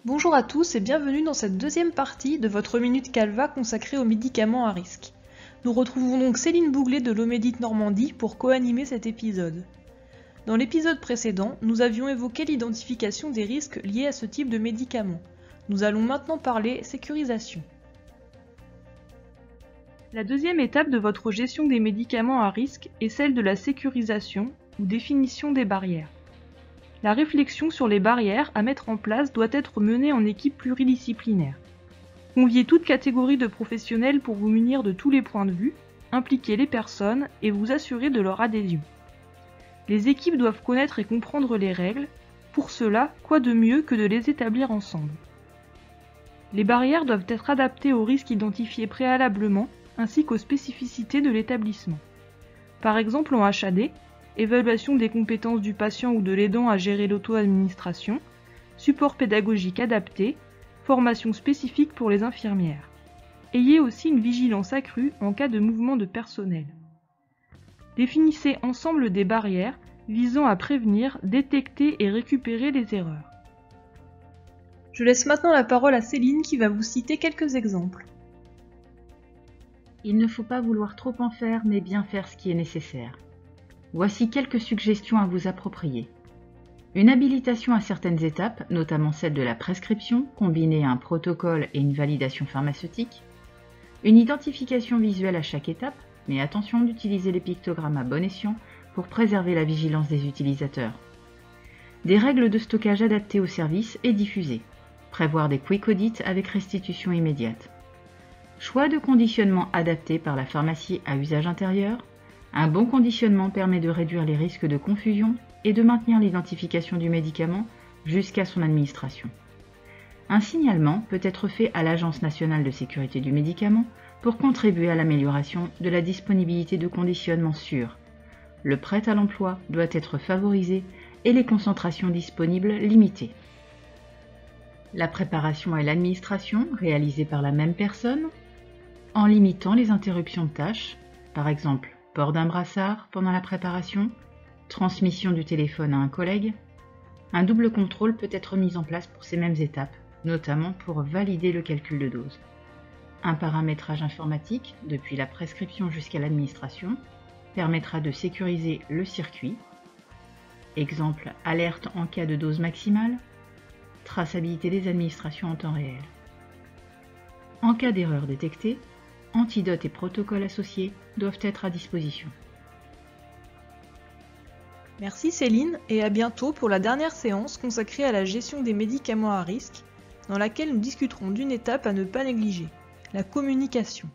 Bonjour à tous et bienvenue dans cette deuxième partie de votre Minute Calva consacrée aux médicaments à risque. Nous retrouvons donc Céline Bouglet de l'Omédite Normandie pour co-animer cet épisode. Dans l'épisode précédent, nous avions évoqué l'identification des risques liés à ce type de médicaments. Nous allons maintenant parler sécurisation. La deuxième étape de votre gestion des médicaments à risque est celle de la sécurisation ou définition des barrières. La réflexion sur les barrières à mettre en place doit être menée en équipe pluridisciplinaire. Conviez toute catégorie de professionnels pour vous munir de tous les points de vue, impliquer les personnes et vous assurer de leur adhésion. Les équipes doivent connaître et comprendre les règles, pour cela, quoi de mieux que de les établir ensemble. Les barrières doivent être adaptées aux risques identifiés préalablement, ainsi qu'aux spécificités de l'établissement. Par exemple en HAD, évaluation des compétences du patient ou de l'aidant à gérer l'auto-administration, support pédagogique adapté, formation spécifique pour les infirmières. Ayez aussi une vigilance accrue en cas de mouvement de personnel. Définissez ensemble des barrières visant à prévenir, détecter et récupérer les erreurs. Je laisse maintenant la parole à Céline qui va vous citer quelques exemples. Il ne faut pas vouloir trop en faire, mais bien faire ce qui est nécessaire. Voici quelques suggestions à vous approprier. Une habilitation à certaines étapes, notamment celle de la prescription, combinée à un protocole et une validation pharmaceutique. Une identification visuelle à chaque étape, mais attention d'utiliser les pictogrammes à bon escient pour préserver la vigilance des utilisateurs. Des règles de stockage adaptées au service et diffusées. Prévoir des quick audits avec restitution immédiate. Choix de conditionnement adapté par la pharmacie à usage intérieur. Un bon conditionnement permet de réduire les risques de confusion et de maintenir l'identification du médicament jusqu'à son administration. Un signalement peut être fait à l'Agence nationale de sécurité du médicament pour contribuer à l'amélioration de la disponibilité de conditionnements sûrs. Le prêt à l'emploi doit être favorisé et les concentrations disponibles limitées. La préparation et l'administration réalisées par la même personne, en limitant les interruptions de tâches, par exemple port d'un brassard pendant la préparation, transmission du téléphone à un collègue. Un double contrôle peut être mis en place pour ces mêmes étapes, notamment pour valider le calcul de dose. Un paramétrage informatique, depuis la prescription jusqu'à l'administration, permettra de sécuriser le circuit. Exemple, alerte en cas de dose maximale, traçabilité des administrations en temps réel. En cas d'erreur détectée, antidotes et protocoles associés doivent être à disposition. Merci Céline et à bientôt pour la dernière séance consacrée à la gestion des médicaments à risque, dans laquelle nous discuterons d'une étape à ne pas négliger, la communication.